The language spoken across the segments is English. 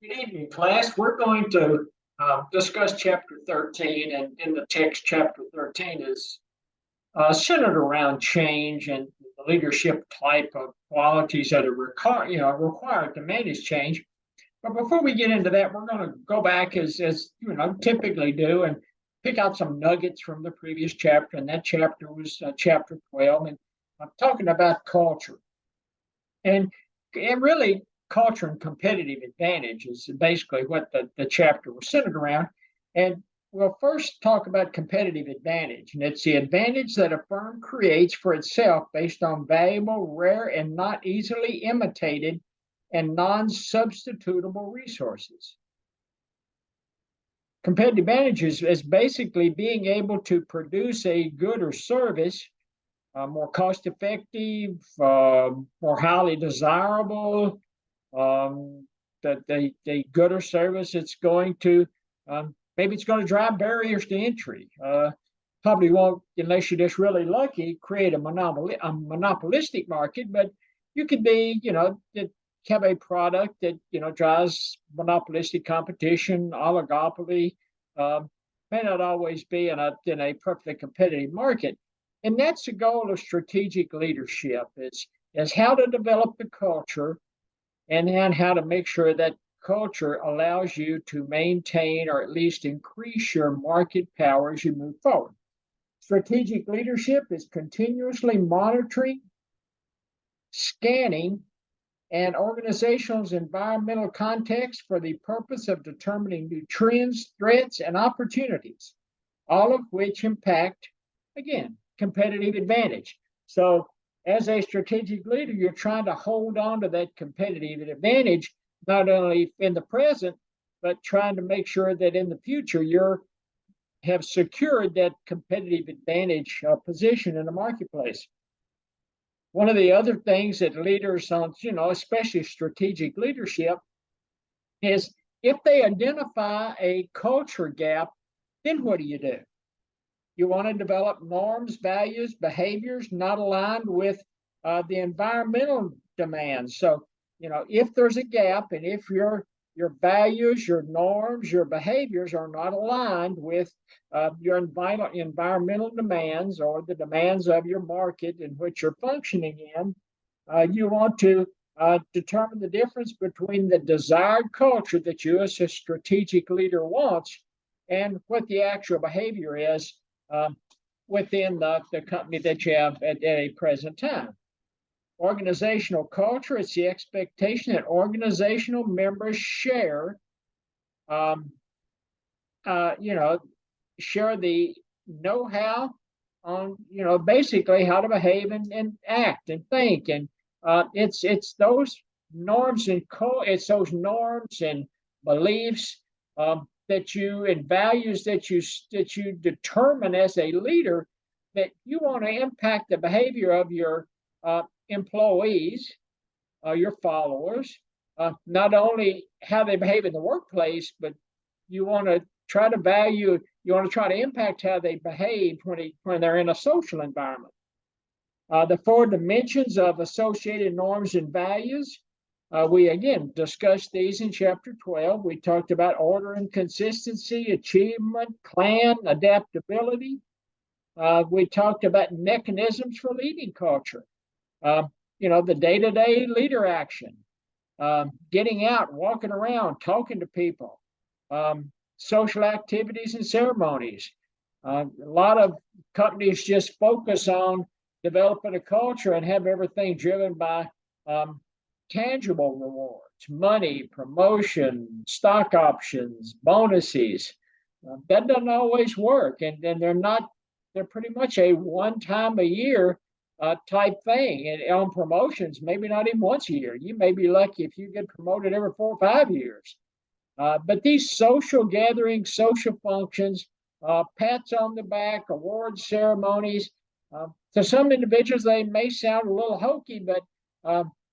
Good evening, class. We're going to discuss chapter 13, and in the text, chapter 13 is centered around change and the leadership type of qualities that are required to manage change. But before we get into that, we're going to go back as typically do and pick out some nuggets from the previous chapter, and that chapter was chapter 12, and I'm talking about culture. And really, culture and competitive advantage is basically what the chapter was centered around. And we'll first talk about competitive advantage. And it's the advantage that a firm creates for itself based on valuable, rare, and not easily imitated and non substitutable resources. Competitive advantage is basically being able to produce a good or service more cost effective, more highly desirable, that they good or service it's going to maybe it's going to drive barriers to entry. Probably won't, unless you're just really lucky, create a monopolistic market, but you could be, that have a product that drives monopolistic competition, oligopoly. May not always be in a perfectly competitive market. And that's the goal of strategic leadership is how to develop the culture and then how to make sure that culture allows you to maintain or at least increase your market power as you move forward. Strategic leadership is continuously monitoring, scanning, and organization's environmental context for the purpose of determining new trends, threats, and opportunities, all of which impact, again, competitive advantage. So as a strategic leader, you're trying to hold on to that competitive advantage, not only in the present, but trying to make sure that in the future you have secured that competitive advantage position in the marketplace. One of the other things that leaders on, especially strategic leadership, is if they identify a culture gap, then what do? You want to develop norms, values, behaviors not aligned with the environmental demands. So, if there's a gap and if your values, your norms, your behaviors are not aligned with your environmental demands or the demands of your market in which you're functioning in, you want to determine the difference between the desired culture that you as a strategic leader wants and what the actual behavior is within the company that you have at a present time. Organizational culture, it's the expectation that organizational members share, share the know-how on, basically how to behave and act and think. And it's those norms it's those norms and beliefs that you and values that you determine as a leader that you want to impact the behavior of your employees, your followers, not only how they behave in the workplace, but you want to try to impact how they behave when they're in a social environment. The four dimensions of associated norms and values. We again discussed these in chapter 12. We talked about order and consistency, achievement, plan, adaptability. We talked about mechanisms for leading culture. The day-to-day leader action, getting out, walking around, talking to people, social activities and ceremonies. A lot of companies just focus on developing a culture and have everything driven by tangible rewards, money, promotion, stock options, bonuses. That doesn't always work, and they're pretty much a one time a year type thing. And on promotions, maybe not even once a year. You may be lucky if you get promoted every 4 or 5 years. But these social gatherings, social functions, pats on the back, award ceremonies, to some individuals, they may sound a little hokey, but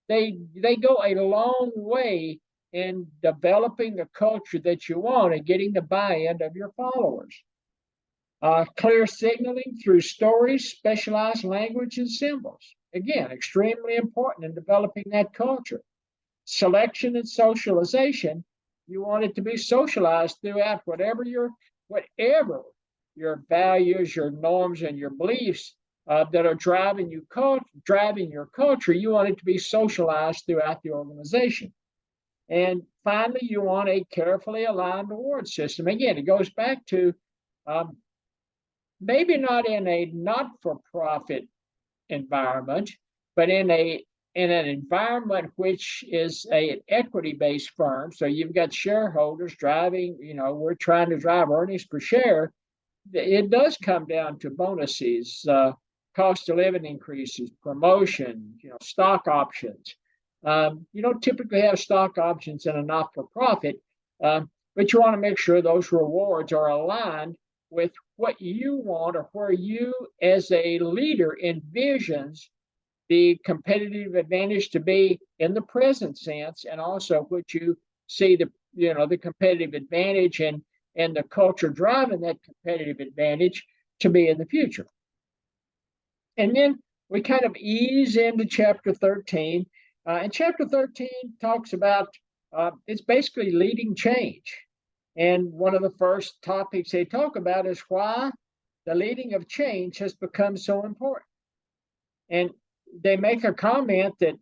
they go a long way in developing the culture that you want and getting the buy-in of your followers. Clear signaling through stories, specialized language, and symbols. Again, extremely important in developing that culture. Selection and socialization. You want it to be socialized throughout whatever your values, your norms, and your beliefs that are driving your culture. You want it to be socialized throughout the organization. And finally, you want a carefully aligned reward system. Again, it goes back to um, maybe not in a not-for-profit environment, but in an environment which is an equity-based firm. So you've got shareholders driving, we're trying to drive earnings per share. It does come down to bonuses, cost of living increases, promotion, stock options. You don't typically have stock options in a not-for-profit, but you want to make sure those rewards are aligned with what you want or where you, as a leader, envisions the competitive advantage to be in the present sense, and also what you see the competitive advantage and the culture driving that competitive advantage to be in the future. And then we kind of ease into chapter 13. And chapter 13 talks about it's basically leading change. And one of the first topics they talk about is why the leading of change has become so important. And they make a comment that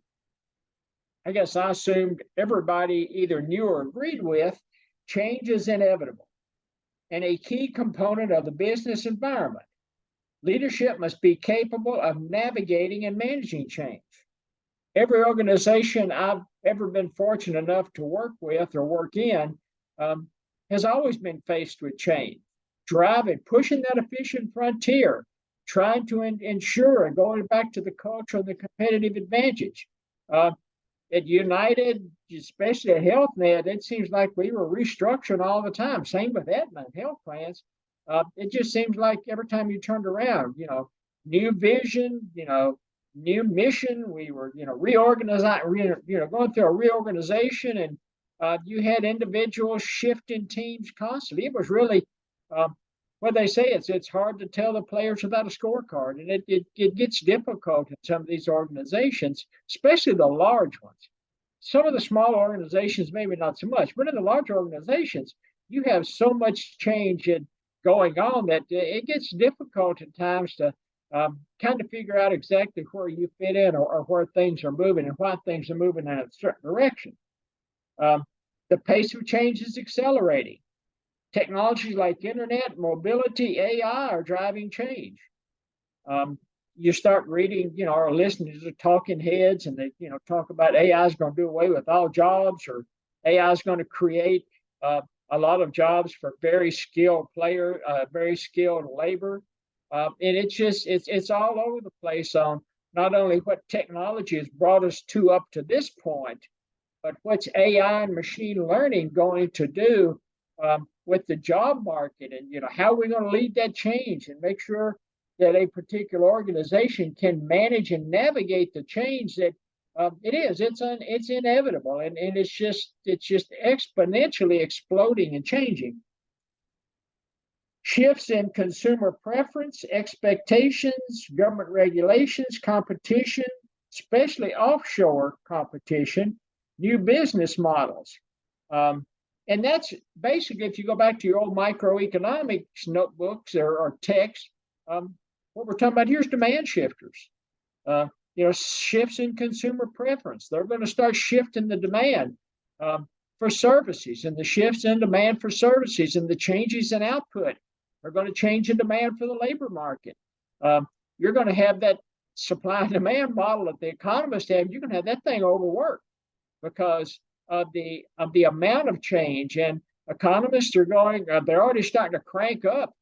I guess I assumed everybody either knew or agreed with. Change is inevitable and a key component of the business environment. Leadership must be capable of navigating and managing change. Every organization I've ever been fortunate enough to work with or work in has always been faced with change, pushing that efficient frontier, trying to ensure and going back to the culture and the competitive advantage. At United, especially at HealthNet, it seems like we were restructuring all the time. Same with Aetna and health plans. It just seems like every time you turned around, new vision, new mission. We were, reorganizing, going through a reorganization, and you had individuals shifting teams constantly. It was really what they say. It's hard to tell the players without a scorecard, and it gets difficult in some of these organizations, especially the large ones. Some of the smaller organizations, maybe not so much, but in the larger organizations, you have so much change going on that it gets difficult at times to kind of figure out exactly where you fit in or where things are moving and why things are moving in a certain direction. The pace of change is accelerating. Technologies like internet, mobility, AI are driving change. You start reading, or listening to talking heads, and they, talk about AI is going to do away with all jobs, or AI is going to create a lot of jobs for very skilled very skilled labor. And it's all over the place on not only what technology has brought us to up to this point, but what's AI and machine learning going to do with the job market, and how we're going to lead that change and make sure that a particular organization can manage and navigate the change that it's inevitable, and it's just exponentially exploding and changing. Shifts in consumer preference, expectations, government regulations, competition, especially offshore competition, new business models. And that's basically, if you go back to your old microeconomics notebooks or texts, what we're talking about here is demand shifters. Shifts in consumer preference. They're going to start shifting the demand for services, and the shifts in demand for services and the changes in output are going to change the demand for the labor market. You're going to have that supply and demand model that the economists have. You're going to have that thing overworked because of the amount of change, and economists are they're already starting to crank up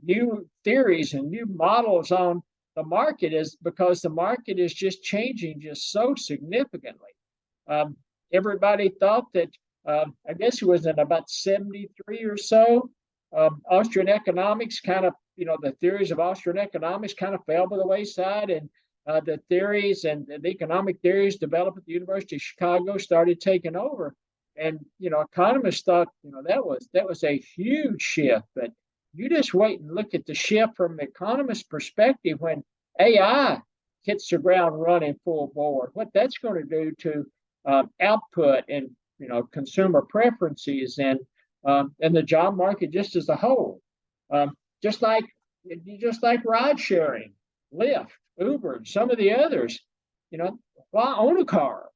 new theories and new models on the market, is because the market is just changing just so significantly. Everybody thought that I guess it was in about 73 or so, Austrian economics kind of, the theories of Austrian economics kind of fell by the wayside, and the theories and the economic theories developed at the University of Chicago started taking over. And, economists thought, that was a huge shift. But you just wait and look at the shift from the economist's perspective when AI hits the ground running full bore, what that's going to do to output and consumer preferences and the job market just as a whole. Um, just like just like ride sharing, Lyft, Uber, some of the others. Why own a car?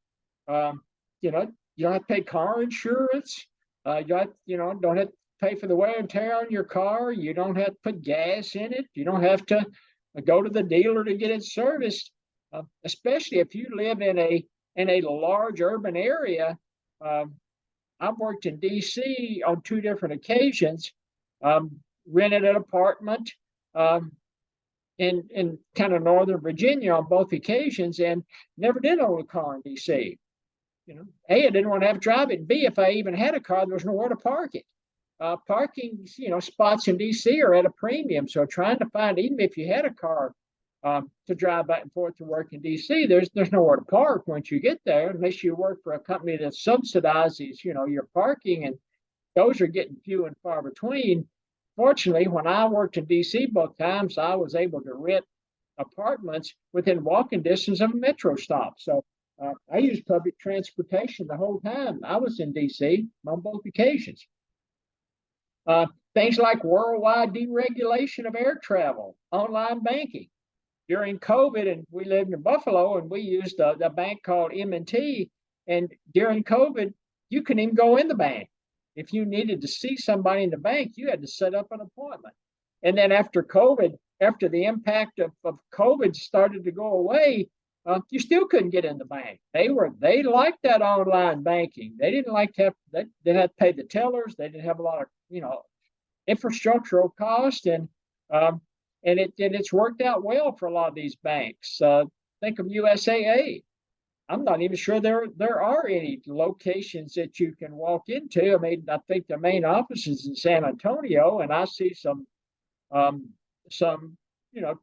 Um, you don't have to pay car insurance. Don't have to pay for the wear and tear on your car. You don't have to put gas in it. You don't have to go to the dealer to get it serviced. Especially if you live in a large urban area. Um, I've worked in D.C. on two different occasions. Rented an apartment um, in kind of Northern Virginia on both occasions, and never did own a car in D.C. A, I didn't want to have to drive it. B, if I even had a car, there was nowhere to park it. Parking, spots in DC are at a premium. So trying to find, even if you had a car to drive back and forth to work in DC, there's nowhere to park once you get there, unless you work for a company that subsidizes, your parking, and those are getting few and far between. Fortunately, when I worked in DC both times, I was able to rent apartments within walking distance of a metro stop. So I used public transportation the whole time I was in DC on both occasions. Things like worldwide deregulation of air travel, online banking. During COVID, and we lived in Buffalo, and we used a bank called M&T. And during COVID, you couldn't even go in the bank. If you needed to see somebody in the bank, you had to set up an appointment. And then after COVID, after the impact of COVID started to go away, you still couldn't get in the bank. They liked that online banking. They didn't like to have they didn't have to pay the tellers. They didn't have a lot of infrastructural cost, and it's worked out well for a lot of these banks. Think of USAA. I'm not even sure there are any locations that you can walk into. I mean, I think the main office is in San Antonio, and I see some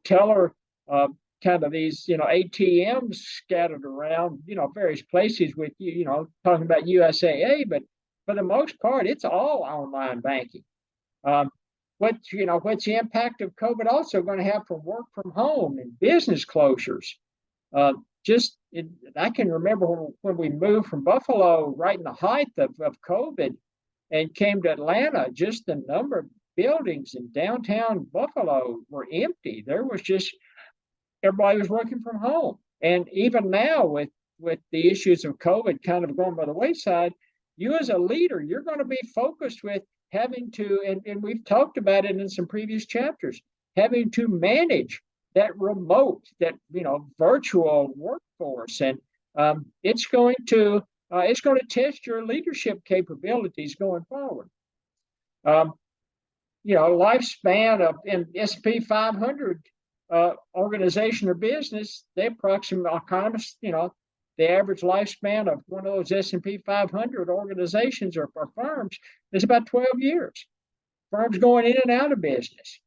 teller kind of these ATMs scattered around various places with talking about USAA, but for the most part it's all online banking. What's the impact of COVID also going to have from work from home and business closures? I can remember when we moved from Buffalo right in the height of COVID and came to Atlanta, just the number of buildings in downtown Buffalo were empty. There was just everybody was working from home. And even now, with the issues of COVID kind of going by the wayside, you as a leader, you're going to be focused with having to, and we've talked about it in some previous chapters, having to manage that remote, that virtual workforce, and it's going to test your leadership capabilities going forward. Lifespan of an S&P 500 organization or business, they approximate economists, the average lifespan of one of those S&P 500 organizations or firms is about 12 years. Firms going in and out of business.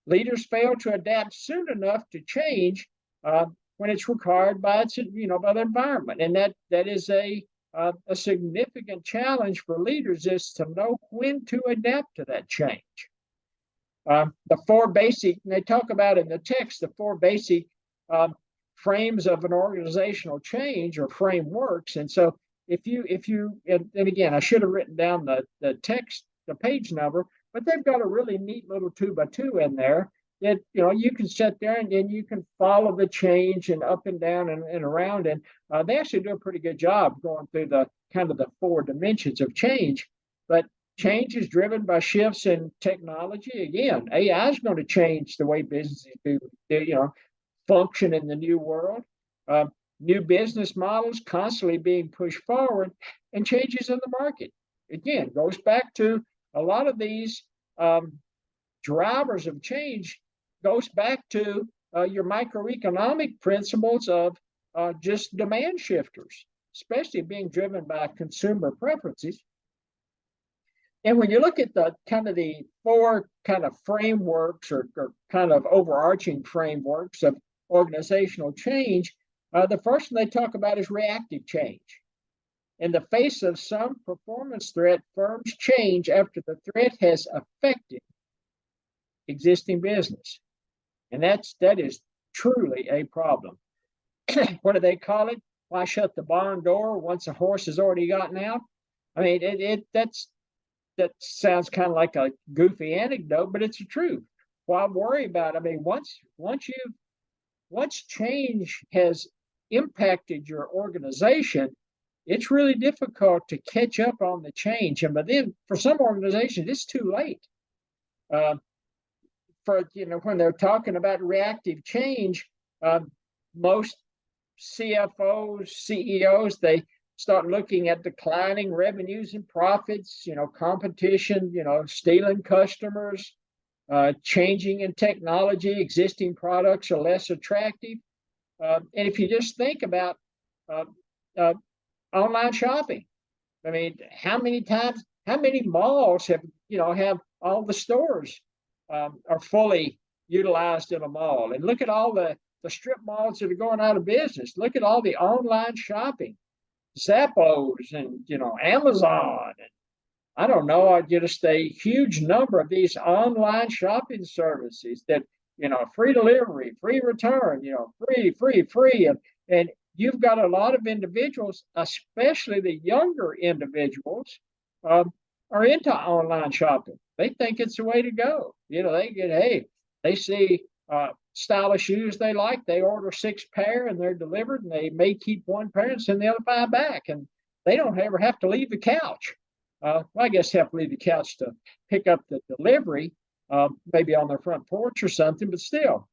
Leaders fail to adapt soon enough to change when it's required by by the environment, and that is a significant challenge for leaders, is to know when to adapt to that change. The four basic, they talk about in the text, the four basic frames of an organizational change or frameworks. And so if you and again, I should have written down the text, the page number, but they've got a really neat little 2x2 in there that you can sit there and then you can follow the change and up and down and around. And they actually do a pretty good job going through the kind of the four dimensions of change. But change is driven by shifts in technology. Again, AI is going to change the way businesses do function in the new world. New business models constantly being pushed forward, and changes in the market. Again, goes back to a lot of these drivers of change, goes back to your microeconomic principles of just demand shifters, especially being driven by consumer preferences. And when you look at the four kind of frameworks or kind of overarching frameworks of organizational change, the first one they talk about is reactive change. In the face of some performance threat, firms change after the threat has affected existing business. And that is truly a problem. What do they call it? why shut the barn door once a horse has already gotten out? I mean, that sounds kind of like a goofy anecdote, but it's the truth. Why worry about it? I mean, once change has impacted your organization, it's really difficult to catch up on the change. And but then for some organizations, it's too late. Uh, for when they're talking about reactive change, most CFOs, CEOs, they start looking at declining revenues and profits, competition, stealing customers, changing in technology, existing products are less attractive. And if you just think about uh, uh, online shopping, I mean, how many malls have all the stores are fully utilized in a mall? And look at all the strip malls that are going out of business. Look at all the online shopping, Zappos and Amazon, and I don't know, just a huge number of these online shopping services that free delivery, free return, free, and you've got a lot of individuals, especially the younger individuals, um, are into online shopping. They think it's the way to go. They see style of shoes they like, they order 6 pair and they're delivered, and they may keep 1 pair and send the other 5 back, and they don't ever have to leave the couch. Well, I guess have to leave the couch to pick up the delivery, maybe on their front porch or something, but still,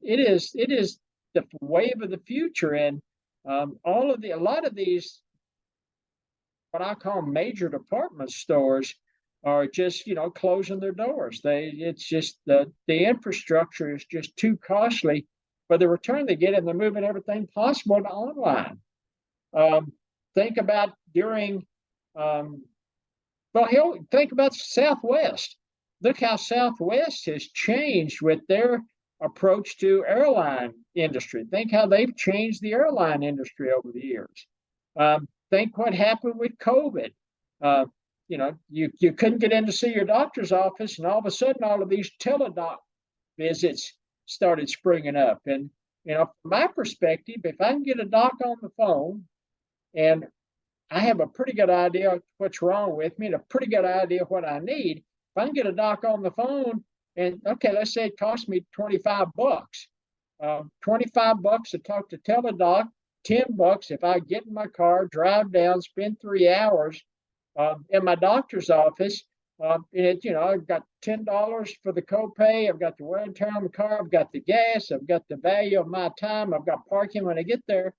it is the wave of the future, and a lot of these what I call major department stores are just closing their doors. It's just the infrastructure is just too costly for the return they get, and they're moving everything possible to online. Think about during well, hell, think about Southwest. Look how Southwest has changed with their approach to airline industry. Think how they've changed the airline industry over the years. Think what happened with COVID. Uh, you couldn't get in to see your doctor's office, and all of a sudden, all of these teledoc visits started springing up. And from my perspective, if I can get a doc on the phone and I have a pretty good idea what's wrong with me and a pretty good idea what I need. If I can get a doc on the phone, and okay, let's say it costs me $25, $25 to talk to Teledoc, $10 if I get in my car, drive down, spend 3 hours in my doctor's office. I've got $10 for the copay. I've got the wear and tear on the car. I've got the gas. I've got the value of my time. I've got parking when I get there.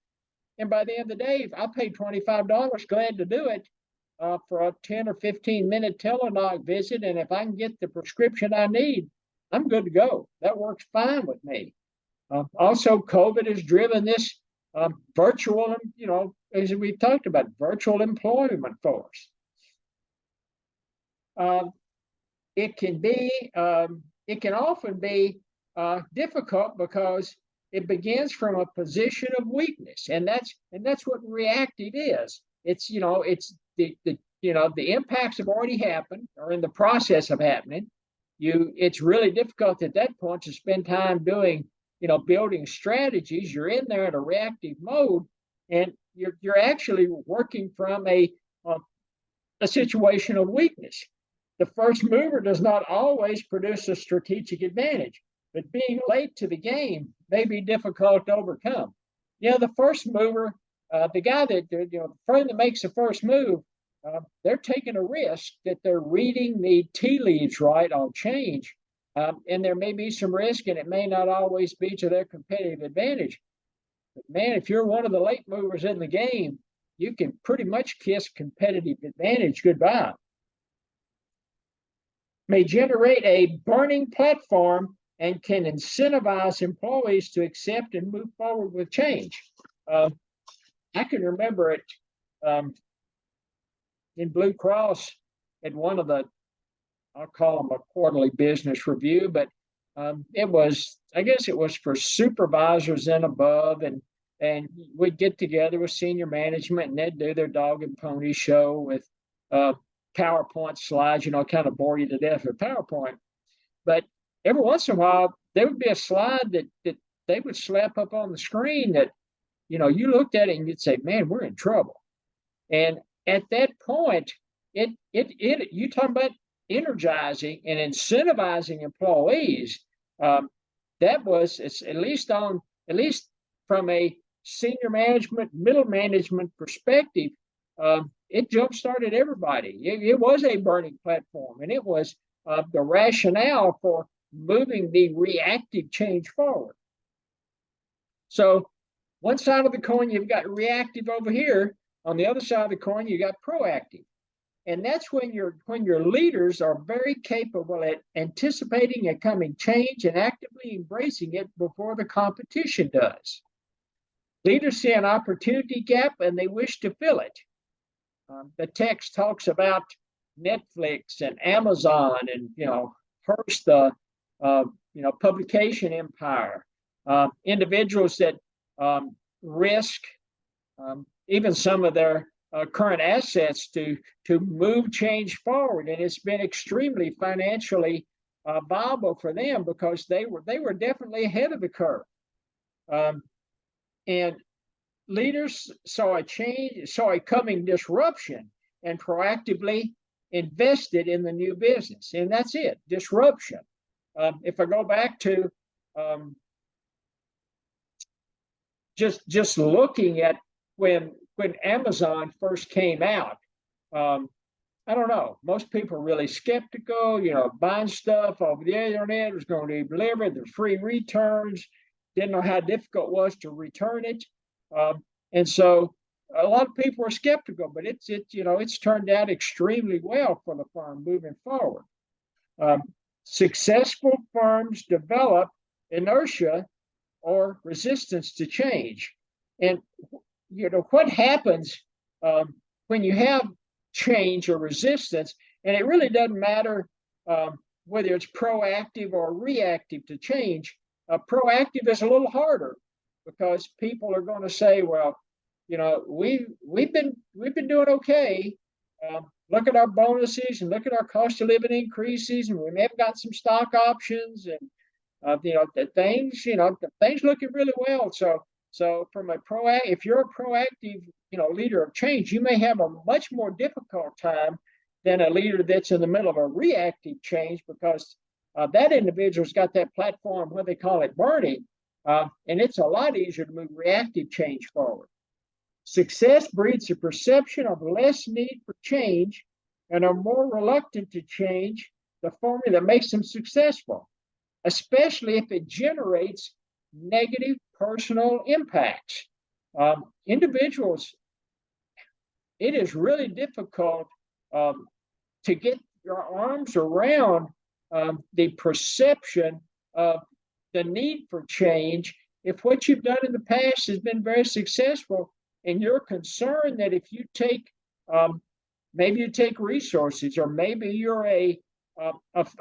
And by the end of the day, I paid $25, glad to do it for a 10 or 15-minute teledoc visit. And if I can get the prescription I need, I'm good to go. That works fine with me. Also, COVID has driven this virtual, as we talked about, virtual employment force. It can often be difficult because it begins from a position of weakness, and that's what reactive is. It's the impacts have already happened or in the process of happening. It's really difficult at that point to spend time doing building strategies. You're in there in a reactive mode, and you're actually working from a situation of weakness. The first mover does not always produce a strategic advantage, but being late to the game may be difficult to overcome. The first mover, the guy the firm that makes the first move, they're taking a risk that they're reading the tea leaves right on change, and there may be some risk, and it may not always be to their competitive advantage. But man, if you're one of the late movers in the game, you can pretty much kiss competitive advantage goodbye. May generate a burning platform and can incentivize employees to accept and move forward with change. I can remember it in Blue Cross at one of the, I'll call them a quarterly business review, but I guess it was for supervisors and above, and we'd get together with senior management, and they'd do their dog and pony show with PowerPoint slides, kind of bore you to death with PowerPoint. But every once in a while, there would be a slide that they would slap up on the screen that, you looked at it and you'd say, man, we're in trouble. And at that point, you talk about energizing and incentivizing employees. That was, it's at least from a senior management, middle management perspective, it jump started everybody. It was a burning platform, and it was the rationale for moving the reactive change forward. So one side of the coin, you've got reactive over here. On the other side of the coin, you got proactive. And that's when your leaders are very capable at anticipating a coming change and actively embracing it before the competition does. Leaders see an opportunity gap and they wish to fill it. The text talks about Netflix and Amazon and Hearst, the publication empire, individuals that risk even some of their current assets to move change forward, and it's been extremely financially viable for them because they were definitely ahead of the curve, and leaders saw a coming disruption, and proactively invested in the new business, and that's it, disruption. If I go back to just looking at when Amazon first came out, I don't know, most people are really skeptical, buying stuff over the internet was going to be delivered, there's free returns, didn't know how difficult it was to return it. And so a lot of people are skeptical, but it's turned out extremely well for the firm moving forward. Successful firms develop inertia or resistance to change. And what happens when you have change or resistance, and it really doesn't matter whether it's proactive or reactive to change. Proactive is a little harder because people are going to say, well, we've been doing okay. Look at our bonuses and look at our cost of living increases, and we may have got some stock options, and the things looking really well. So from if you're a proactive, leader of change, you may have a much more difficult time than a leader that's in the middle of a reactive change, because that individual's got that platform, what they call it, burning, and it's a lot easier to move reactive change forward. Success breeds a perception of less need for change and are more reluctant to change the formula that makes them successful, especially if it generates negative personal impacts. Individuals, it is really difficult to get your arms around the perception of the need for change if what you've done in the past has been very successful, and you're concerned that if you take maybe you take resources, or maybe you're a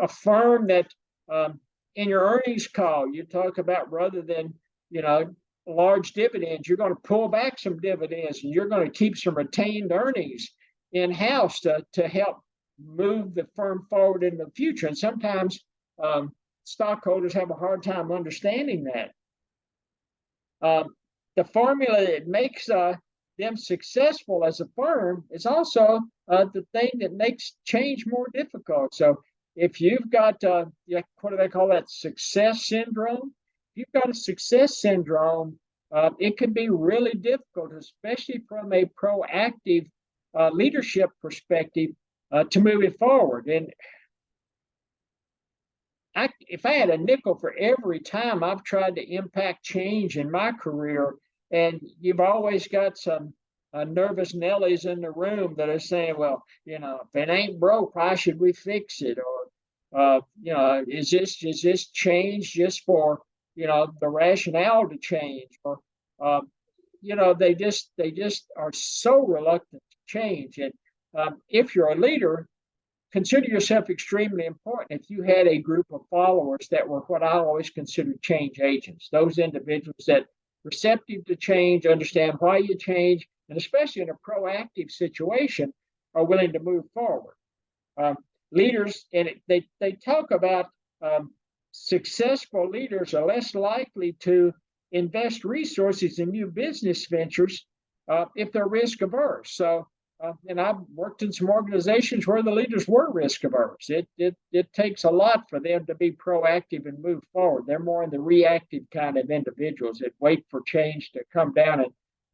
firm that in your earnings call you talk about, rather than large dividends, you're going to pull back some dividends and you're going to keep some retained earnings in house to help move the firm forward in the future. And sometimes stockholders have a hard time understanding that. The formula that makes them successful as a firm is also the thing that makes change more difficult. So if you've got, what do they call that, success syndrome? If you've got a success syndrome, it can be really difficult, especially from a proactive leadership perspective, to move it forward. And if I had a nickel for every time I've tried to impact change in my career, and you've always got some nervous Nellies in the room that are saying, well, if it ain't broke, why should we fix it? Or, is this change just for, the rationale to change? Or, they just are so reluctant to change. And if you're a leader, consider yourself extremely important if you had a group of followers that were what I always considered change agents, those individuals that receptive to change, understand why you change, and especially in a proactive situation, are willing to move forward. Leaders, and they talk about successful leaders are less likely to invest resources in new business ventures if they're risk averse. So, and I've worked in some organizations where the leaders were risk averse. It takes a lot for them to be proactive and move forward. They're more in the reactive kind of individuals that wait for change to come down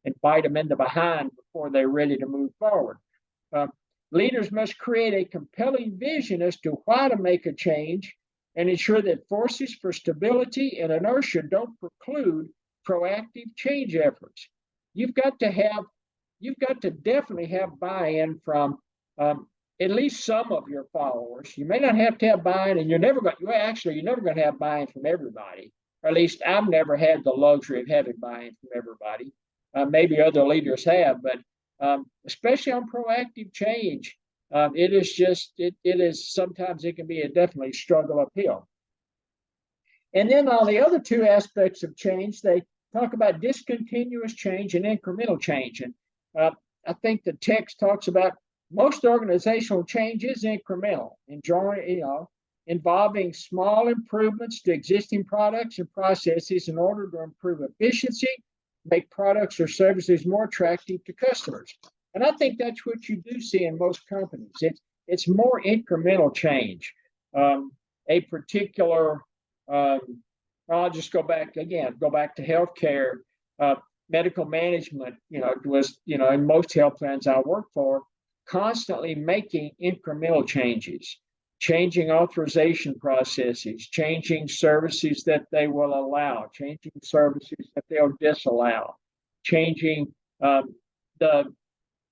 and bite them in the behind before they're ready to move forward. Leaders must create a compelling vision as to why to make a change and ensure that forces for stability and inertia don't preclude proactive change efforts. You've got to definitely have buy-in from at least some of your followers. You may not have to have buy-in, and you're never going to have buy-in from everybody. Or at least I've never had the luxury of having buy-in from everybody. Maybe other leaders have, but especially on proactive change, it is sometimes it can be a definitely struggle uphill. And then on the other two aspects of change, they talk about discontinuous change and incremental change. And I think the text talks about most organizational change is incremental, involving small improvements to existing products and processes in order to improve efficiency, make products or services more attractive to customers. And I think that's what you do see in most companies. It's more incremental change. A particular, I'll just go back to healthcare. Medical management, was, in most health plans I work for, constantly making incremental changes, changing authorization processes, changing services that they will allow, changing services that they'll disallow, changing the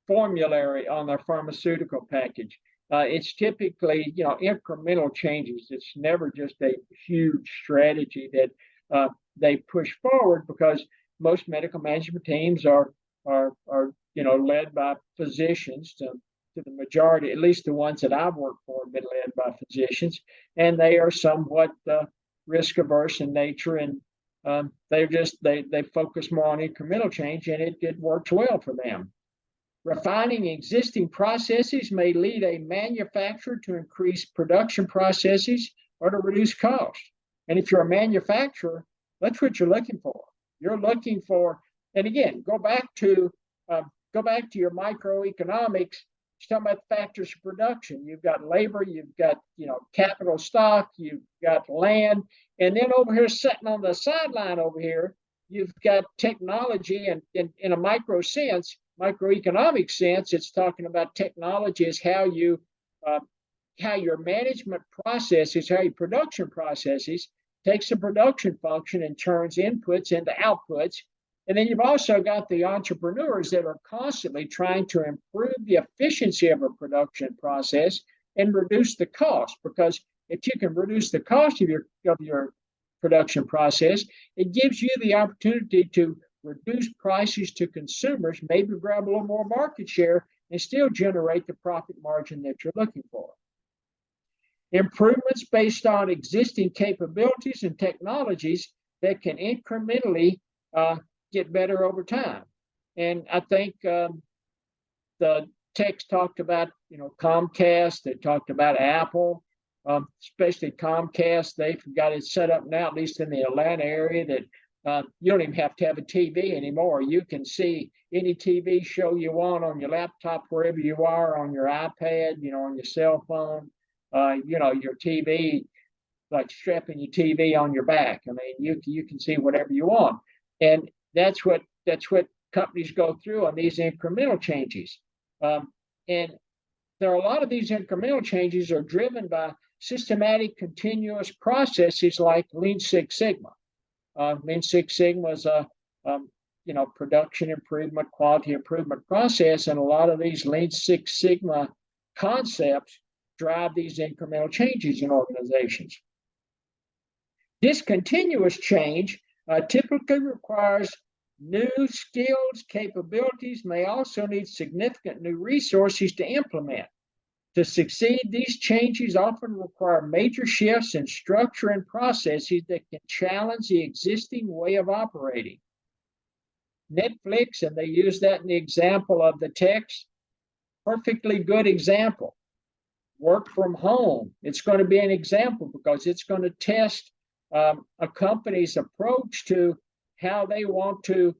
formulary on their pharmaceutical package. It's typically, incremental changes. It's never just a huge strategy that they push forward, because most medical management teams are led by physicians to the majority, at least the ones that I've worked for have been led by physicians, and they are somewhat risk averse in nature, and they focus more on incremental change, and it works well for them. Refining existing processes may lead a manufacturer to increase production processes or to reduce cost. And if you're a manufacturer, that's what you're looking for. You're looking for, and again, go back to your microeconomics. It's talking about factors of production. You've got labor, you've got capital stock, you've got land, and then over here, sitting on the sideline over here, you've got technology. And in a microeconomic sense, it's talking about technology as how your management processes, how your production processes takes the production function and turns inputs into outputs. And then you've also got the entrepreneurs that are constantly trying to improve the efficiency of a production process and reduce the cost. Because if you can reduce the cost of your production process, it gives you the opportunity to reduce prices to consumers, maybe grab a little more market share, and still generate the profit margin that you're looking for. Improvements based on existing capabilities and technologies that can incrementally get better over time. And I think the text talked about, Comcast. They talked about Apple, especially Comcast. They've got it set up now, at least in the Atlanta area, that you don't even have to have a TV anymore. You can see any TV show you want on your laptop, wherever you are, on your iPad, on your cell phone, your TV, like strapping your TV on your back. I mean, you can see whatever you want. And that's what companies go through on these incremental changes. And there are a lot of these incremental changes are driven by systematic continuous processes like Lean Six Sigma. Lean Six Sigma is a production improvement, quality improvement process, and a lot of these Lean Six Sigma concepts drive these incremental changes in organizations. Discontinuous change typically requires new skills, capabilities, may also need significant new resources to implement. To succeed, these changes often require major shifts in structure and processes that can challenge the existing way of operating. Netflix, and they use that in the example of the text, perfectly good example. Work from home, it's going to be an example because it's going to test a company's approach to how they want to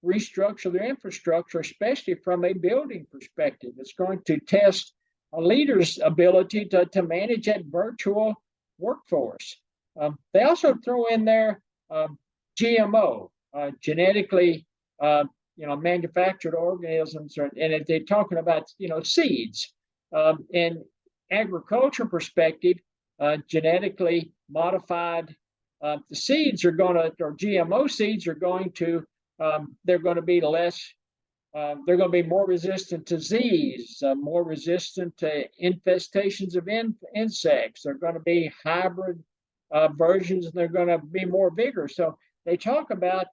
restructure their infrastructure, especially from a building perspective. It's going to test a leader's ability to manage that virtual workforce. They also throw in there GMO, genetically manufactured organisms, and they're talking about seeds. In agriculture perspective, genetically modified the seeds are going to, or GMO seeds are going to, they're going to be less, they're going to be more resistant to disease, more resistant to infestations of insects. They're going to be hybrid versions, and they're going to be more vigorous. So they talk about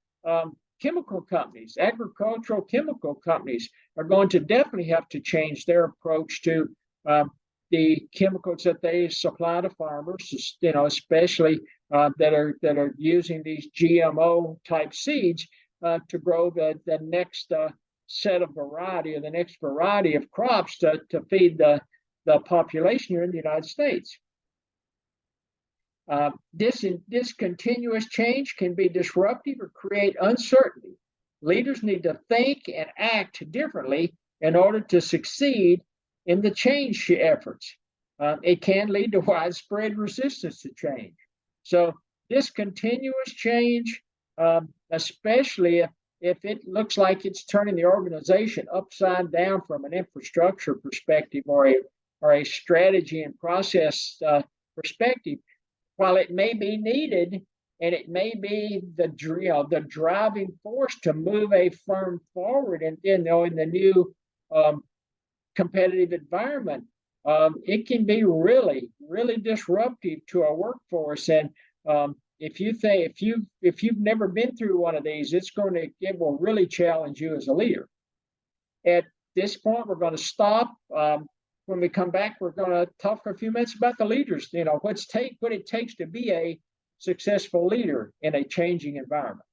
chemical companies, agricultural chemical companies are going to definitely have to change their approach to the chemicals that they supply to farmers, especially that are using these GMO type seeds to grow the next set of variety, or the next variety of crops to feed the population here in the United States. This continuous change can be disruptive or create uncertainty. Leaders need to think and act differently in order to succeed in the change efforts. It can lead to widespread resistance to change. So this continuous change, especially if it looks like it's turning the organization upside down from an infrastructure perspective, or a strategy and process perspective, while it may be needed and it may be the driving force to move a firm forward in the new competitive environment, it can be really, really disruptive to our workforce. And if you've never been through one of these, it will really challenge you as a leader. At this point, we're going to stop. When we come back, we're going to talk for a few minutes about the leaders. What it takes to be a successful leader in a changing environment.